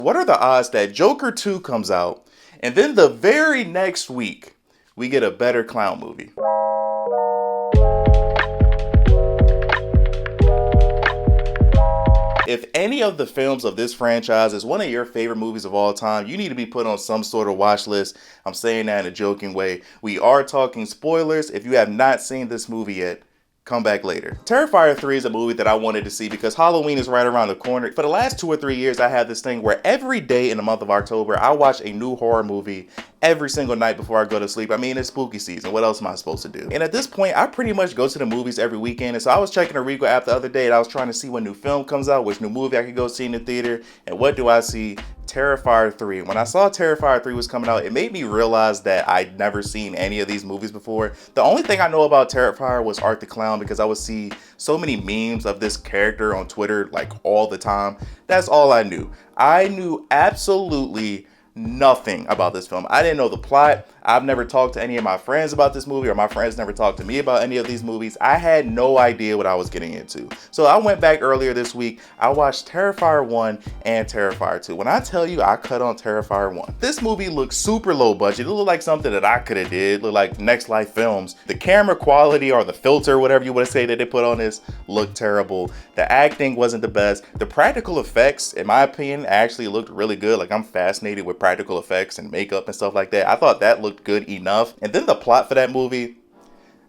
What are the odds that Joker 2 comes out and then the very next week we get a better clown movie? If any of the films of this franchise is one of your favorite movies of all time, you need to be put on some sort of watch list. I'm saying that in a joking way. We are talking spoilers. If you have not seen this movie yet, come back later. Terrifier 3 is a movie that I wanted to see because Halloween is right around the corner. For the last 2 or 3 years, I had this thing where every day in the month of October, I watch a new horror movie every single night before I go to sleep. I mean, it's spooky season. What else am I supposed to do? And at this point, I pretty much go to the movies every weekend. And so I was checking the Regal app the other day and I was trying to see what new film comes out, which new movie I could go see in the theater. And what do I see? Terrifier 3. When I saw Terrifier 3 was coming out, it made me realize that I'd never seen any of these movies before. The only thing I know about Terrifier was Art the Clown because I would see so many memes of this character on Twitter like all the time. That's all I knew. I knew absolutely nothing about this film. I didn't know the plot. I've never talked to any of my friends about this movie, or my friends never talked to me about any of these movies. I had no idea what I was getting into. So I went back earlier this week. I watched Terrifier 1 and Terrifier 2. When I tell you I cut on Terrifier 1, this movie looks super low budget. It looked like something that I could have did. It looked like Next Life Films. The camera quality or the filter, whatever you want to say that they put on this, looked terrible. The acting wasn't the best. The practical effects, in my opinion, actually looked really good. Like, I'm fascinated with practical effects and makeup and stuff like that. I thought that looked good enough. And then the plot for that movie,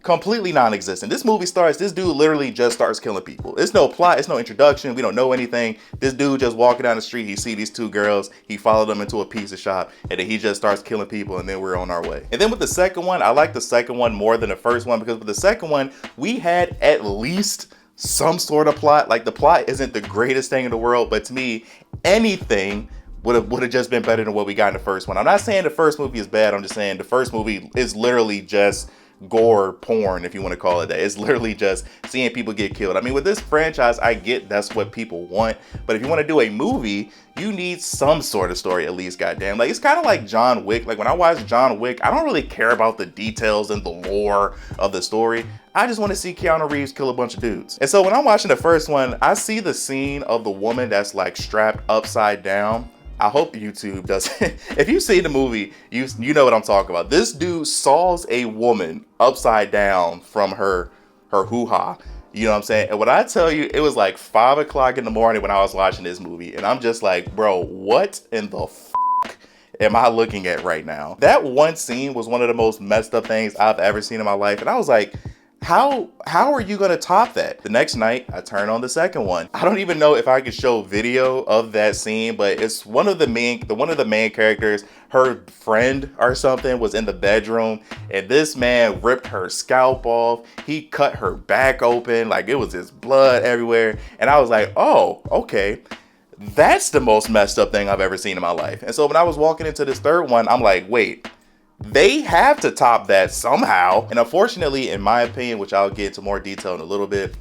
completely non-existent. This movie starts, this dude literally just starts killing people. It's no plot, it's no introduction, we don't know anything. This dude just walking down the street, he see these two girls, he followed them into a pizza shop, and then he just starts killing people, and then we're on our way. And then with the second one, I like the second one more than the first one, because with the second one, we had at least some sort of plot. Like, the plot isn't the greatest thing in the world, but to me, anything would have just been better than what we got in the first one. I'm not saying the first movie is bad, I'm just saying the first movie is literally just gore porn, if you want to call it that. It's literally just seeing people get killed. I mean, with this franchise, I get that's what people want, but if you want to do a movie, you need some sort of story at least, goddamn. Like, it's kind of like John Wick. Like, when I watch John Wick, I don't really care about the details and the lore of the story. I just want to see Keanu Reeves kill a bunch of dudes. And so when I'm watching the first one, I see the scene of the woman that's like strapped upside down. I hope YouTube doesn't. If you've seen the movie, you know what I'm talking about. This dude saws a woman upside down from her hoo-ha. You know what I'm saying? And when I tell you, it was like 5 o'clock in the morning when I was watching this movie. And I'm just like, bro, what in the am I looking at right now? That one scene was one of the most messed up things I've ever seen in my life. And I was like, how are you gonna top that? The next night, I turn on the second one. I don't even know if I could show video of that scene, but it's one of the main characters, her friend or something, was in the bedroom, and this man ripped her scalp off. He cut her back open, like it was just blood everywhere. And I was like, oh, okay. That's the most messed up thing I've ever seen in my life. And so when I was walking into this third one, I'm like, wait, they have to top that somehow. And unfortunately, in my opinion, which I'll get into more detail in a little bit,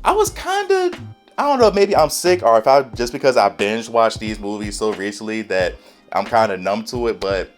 I was kind of, I don't know, maybe I'm sick, or if I, just because I binge watched these movies so recently that I'm kind of numb to it, but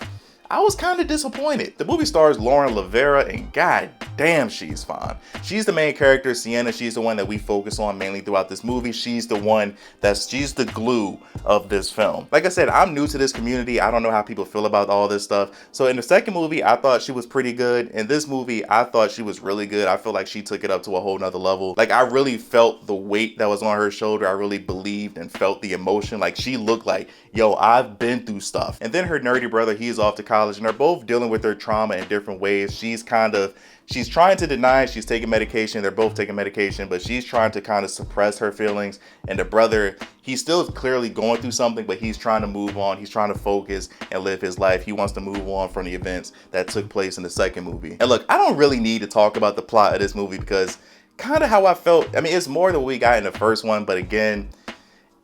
I was kind of disappointed. The movie stars Lauren Lavera, and god damn, she's fine. She's the main character, Sienna. She's the one that we focus on mainly throughout this movie. She's the one she's the glue of this film. Like I said, I'm new to this community. I don't know how people feel about all this stuff. So in the second movie, I thought she was pretty good. In this movie, I thought she was really good. I feel like she took it up to a whole nother level. Like, I really felt the weight that was on her shoulder. I really believed and felt the emotion. Like, she looked like, yo, I've been through stuff. And then her nerdy brother, he's off to college, and they're both dealing with their trauma in different ways. She's trying to deny she's taking medication. They're both taking medication, but she's trying to kind of suppress her feelings. And the brother, he's still clearly going through something, but he's trying to move on. He's trying to focus and live his life. He wants to move on from the events that took place in the second movie. And look, I don't really need to talk about the plot of this movie because kind of how I felt. I mean, it's more than what we got in the first one, but again,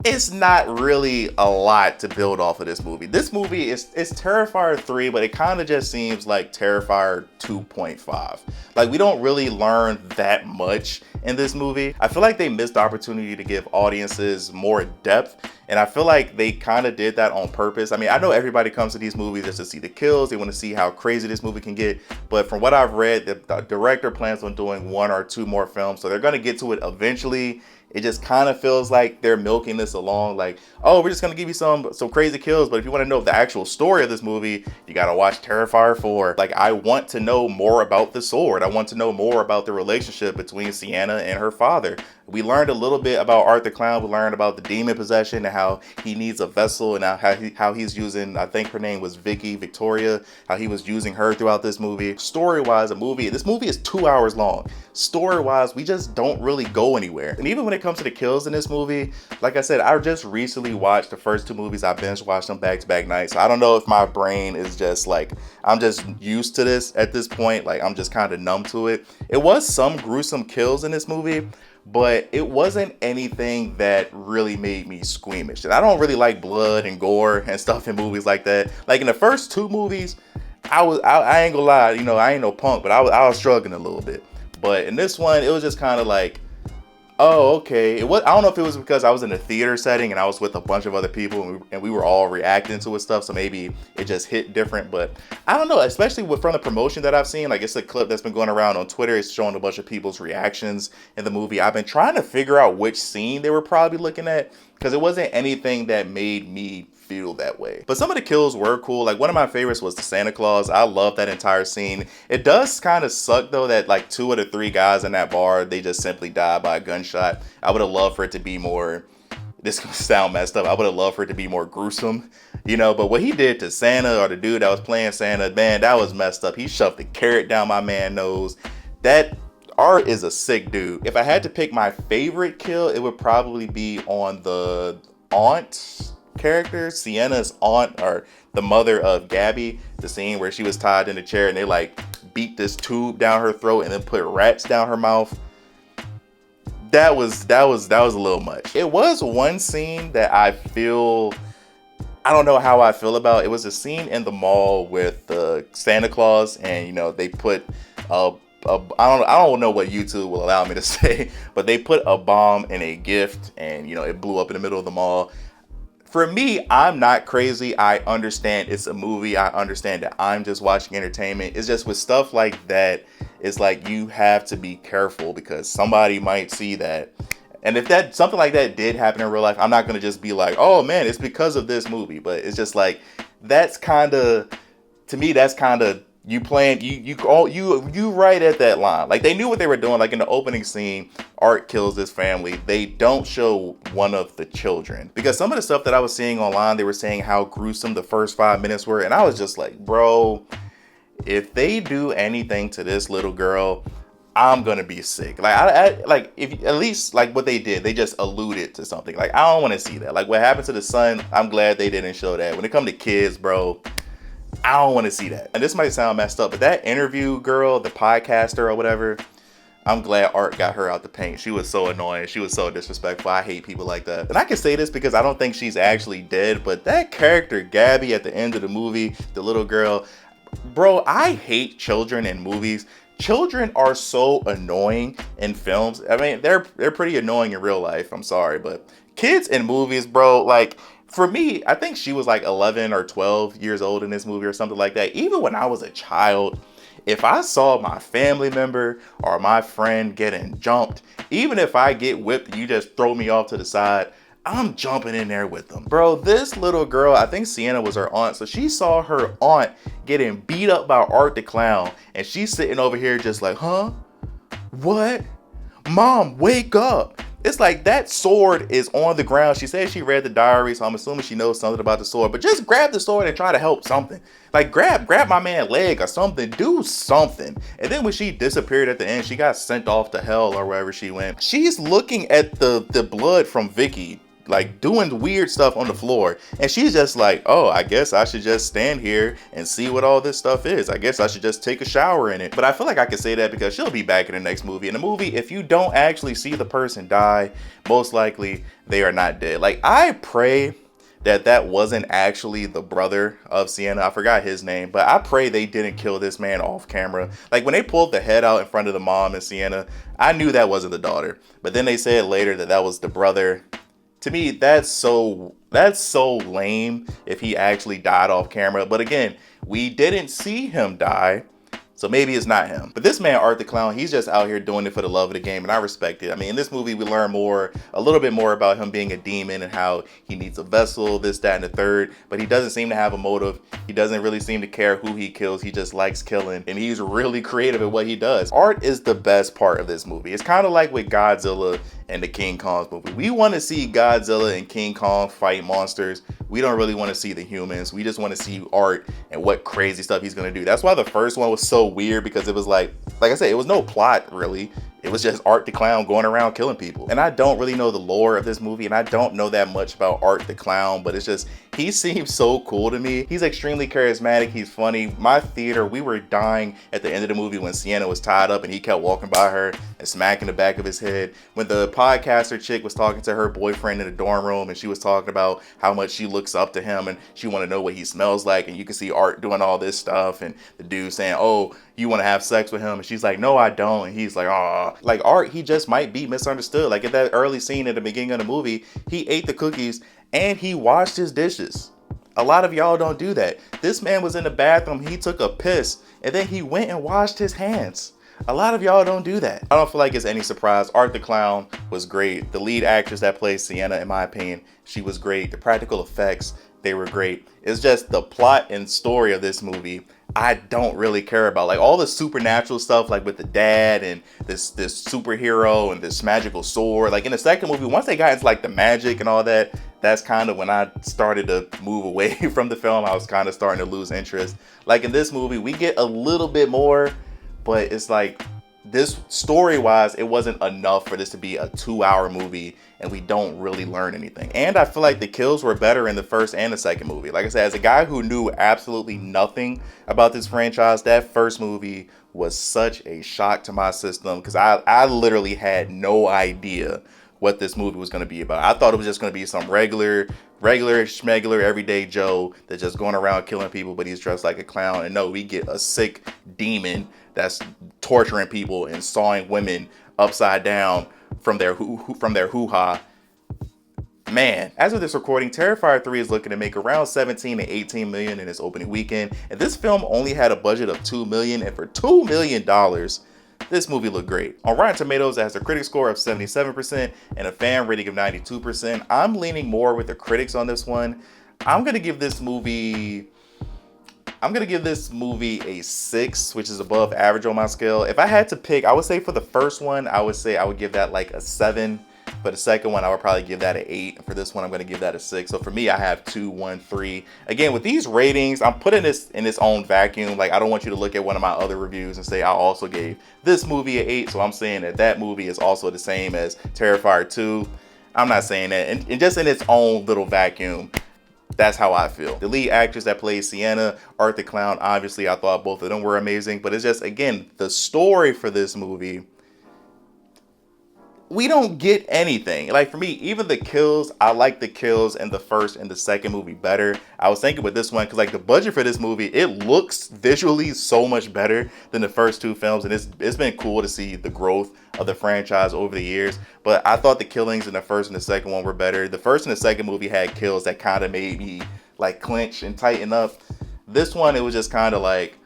it's not really a lot to build off of this movie. This movie is Terrifier 3, but it kind of just seems like Terrifier 2.5. Like, we don't really learn that much in this movie. I feel like they missed the opportunity to give audiences more depth, and I feel like they kind of did that on purpose. I mean, I know everybody comes to these movies just to see the kills. They want to see how crazy this movie can get, but from what I've read, the director plans on doing 1 or 2 more films, so they're going to get to it eventually. It just kind of feels like they're milking this along, like, oh, we're just gonna give you some crazy kills, but if you want to know the actual story of this movie, you gotta watch Terrifier 4. Like, I want to know more about the sword. I want to know more about the relationship between Sienna and her father. We learned a little bit about Art the Clown. We learned about the demon possession and how he needs a vessel, and how he's using, I think her name was Victoria, how he was using her throughout this movie. Story-wise, this movie is 2 hours long. Story-wise, we just don't really go anywhere. And even when it comes to the kills in this movie, like I said, I just recently watched the first 2 movies. I binge watched them back-to-back nights. So I don't know if my brain is just like, I'm just used to this at this point. Like, I'm just kind of numb to it. It was some gruesome kills in this movie, but it wasn't anything that really made me squeamish. And I don't really like blood and gore and stuff in movies like that. Like, in the first 2 movies, I ain't gonna lie, you know, I ain't no punk, but I was struggling a little bit. But in this one, it was just kind of like, oh, okay. I don't know if it was because I was in a theater setting and I was with a bunch of other people and we were all reacting to it stuff, so maybe it just hit different. But I don't know, especially from the promotion that I've seen. Like, it's a clip that's been going around on Twitter. It's showing a bunch of people's reactions in the movie. I've been trying to figure out which scene they were probably looking at, because it wasn't anything that made me feel that way. But some of the kills were cool. Like, one of my favorites was the Santa Claus. I love that entire scene. It does kind of suck though that like 2 of the 3 guys in that bar, they just simply died by a gunshot. I would have loved for it to be more, this gonna sound messed up, I would have loved for it to be more gruesome, you know. But what he did to Santa, or the dude that was playing Santa, man, that was messed up. He shoved a carrot down my man's nose. That Art is a sick dude. If I had to pick my favorite kill, it would probably be on the aunt character, Sienna's aunt, or the mother of Gabby. The scene where she was tied in a chair and they like beat this tube down her throat and then put rats down her mouth. That was a little much. It was one scene that I don't know how I feel about. It was a scene in the mall with Santa Claus, and you know, they put I don't know what YouTube will allow me to say, but they put a bomb in a gift and, you know, it blew up in the middle of the mall. For me, I'm not crazy. I understand it's a movie. I understand that I'm just watching entertainment. It's just with stuff like that, it's like you have to be careful because somebody might see that. And if something like that did happen in real life, I'm not going to just be like, oh man, it's because of this movie. But it's just like, to me, that's kind of, you right at that line. Like, they knew what they were doing. Like, in the opening scene, Art kills this family. They don't show one of the children, because some of the stuff that I was seeing online, they were saying how gruesome the first 5 minutes were, and I was just like, bro, if they do anything to this little girl, I'm gonna be sick. Like, I like, if at least like what they did, they just alluded to something. Like, I don't want to see that. Like, what happened to the son, I'm glad they didn't show that. When it comes to kids, bro, I don't want to see that. And this might sound messed up, but that interview girl, the podcaster or whatever, I'm glad Art got her out the paint. She was so annoying. She was so disrespectful. I hate people like that. And I can say this because I don't think she's actually dead, but that character, Gabby, at the end of the movie, the little girl, bro, I hate children in movies. Children are so annoying in films. I mean, they're pretty annoying in real life. I'm sorry, but kids in movies, bro, like, for me, I think she was like 11 or 12 years old in this movie or something like that. Even when I was a child, if I saw my family member or my friend getting jumped, even if I get whipped and you just throw me off to the side, I'm jumping in there with them. Bro, this little girl, I think Sienna was her aunt, so she saw her aunt getting beat up by Art the Clown, and she's sitting over here just like, huh? What? Mom, wake up. It's like, that sword is on the ground. She said she read the diary, so I'm assuming she knows something about the sword. But just grab the sword and try to help something. Like, grab my man's leg or something. Do something. And then when she disappeared at the end, she got sent off to hell or wherever she went. She's looking at the blood from Vicky, like doing weird stuff on the floor, and she's just like, oh, I guess I should just stand here and see what all this stuff is. I guess I should just take a shower in it. But I feel like I can say that because she'll be back in the next movie. In the movie, if you don't actually see the person die, most likely they are not dead. Like, I pray that wasn't actually the brother of Sienna. I forgot his name, but I pray they didn't kill this man off camera. Like, when they pulled the head out in front of the mom and Sienna, I knew that wasn't the daughter, but then they said later that was the brother. To me, that's so lame if he actually died off camera. But again, we didn't see him die. So maybe it's not him. But this man, Art the Clown, he's just out here doing it for the love of the game, and I respect it. I mean, in this movie, we learn a little bit more about him being a demon and how he needs a vessel, this, that, and the third. But he doesn't seem to have a motive. He doesn't really seem to care who he kills. He just likes killing, and he's really creative at what he does. Art is the best part of this movie. It's kind of like with Godzilla and the King Kong movie. We want to see Godzilla and King Kong fight monsters. We don't really want to see the humans. We just want to see Art and what crazy stuff he's going to do. That's why the first one was so weird, because it was like I said, it was no plot really. It was just Art the Clown going around killing people. And I don't really know the lore of this movie, and I don't know that much about Art the Clown, but it's just, he seems so cool to me. He's extremely charismatic. He's funny. My theater, we were dying at the end of the movie when Sienna was tied up and he kept walking by her and smacking the back of his head. When the podcaster chick was talking to her boyfriend in the dorm room, and she was talking about how much she looks up to him and she wanted to know what he smells like, and you can see Art doing all this stuff, and the dude saying, oh, you want to have sex with him? And she's like, no, I don't. And he's like, oh, like Art, he just might be misunderstood. Like at that early scene at the beginning of the movie, he ate the cookies and he washed his dishes. A lot of y'all don't do that. This man was in the bathroom, he took a piss, and then he went and washed his hands. A lot of y'all don't do that. I don't feel like it's any surprise. Art the Clown was great. The lead actress that plays Sienna, in my opinion, she was great. The practical effects, they were great. It's just the plot and story of this movie I don't really care about. Like all the supernatural stuff, like with the dad and this superhero and this magical sword. Like in the second movie, once they got into like the magic and all that, that's kind of when I started to move away from the film. I was kind of starting to lose interest. Like in this movie, we get a little bit more, but it's like, this story-wise, it wasn't enough for this to be a 2-hour movie, and we don't really learn anything. And I feel like the kills were better in the first and the second movie. Like I said, as a guy who knew absolutely nothing about this franchise, that first movie was such a shock to my system, because I literally had no idea what this movie was going to be about. I thought it was just going to be some regular schmegular everyday Joe that's just going around killing people, but he's dressed like a clown. And no, we get a sick demon that's torturing people and sawing women upside down from their hoo-ha. Man, as of this recording, Terrifier 3 is looking to make around 17 to 18 million in its opening weekend, and this film only had a budget of $2 million, and for $2 million, this movie looked great. On Rotten Tomatoes, it has a critic score of 77% and a fan rating of 92%. I'm leaning more with the critics on this one. I'm gonna give this movie a 6, which is above average on my scale. If I had to pick, I would say for the first one, I would give that like a 7. For the second one, I would probably give that an 8. For this one, I'm going to give that a 6. So for me, I have 2, 1, 3. Again, with these ratings, I'm putting this in its own vacuum. Like, I don't want you to look at one of my other reviews and say I also gave this movie an 8. So I'm saying that movie is also the same as Terrifier 2. I'm not saying that. And just in its own little vacuum, that's how I feel. The lead actress that plays Sienna, Art the Clown, obviously, I thought both of them were amazing. But it's just, again, the story for this movie, we don't get anything. Like for me, even the kills, I like the kills in the first and the second movie better. I was thinking with this one, because like the budget for this movie, it looks visually so much better than the first two films, and it's been cool to see the growth of the franchise over the years. But I thought the killings in the first and the second one were better. The first and the second movie had kills that kind of made me like clench and tighten up. This one, it was just kind of like,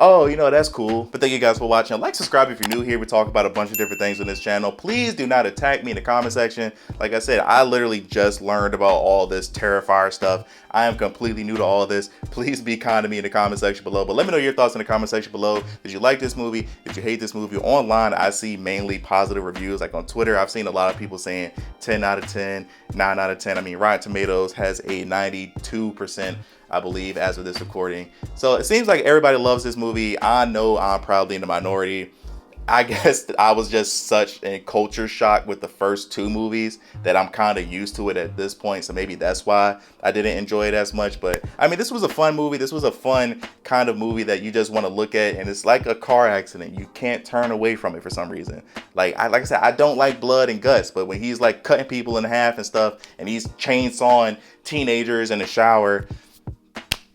oh, you know, that's cool. But thank you guys for watching. Like, subscribe if you're new here. We talk about a bunch of different things on this channel. Please do not attack me in the comment section. Like I said, I literally just learned about all this Terrifier stuff. I am completely new to all of this. Please be kind to me in the comment section below. But let me know your thoughts in the comment section below. Did you like this movie? Did you hate this movie? Online, I see mainly positive reviews. Like on Twitter, I've seen a lot of people saying 10 out of 10, 9 out of 10. I mean, Rotten Tomatoes has a 92%, I believe, as of this recording. So it seems like everybody loves this movie. I know I'm probably in the minority. I guess that I was just such a culture shock with the first two movies that I'm kind of used to it at this point. So maybe that's why I didn't enjoy it as much. But I mean, this was a fun movie. This was a fun kind of movie that you just want to look at. And it's like a car accident. You can't turn away from it for some reason. Like I said, I don't like blood and guts. But when he's like cutting people in half and stuff, and he's chainsawing teenagers in the shower,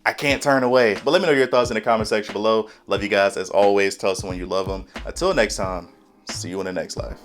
I can't turn away. But let me know your thoughts in the comment section below. Love you guys as always. Tell someone you love them. Until next time, see you in the next life.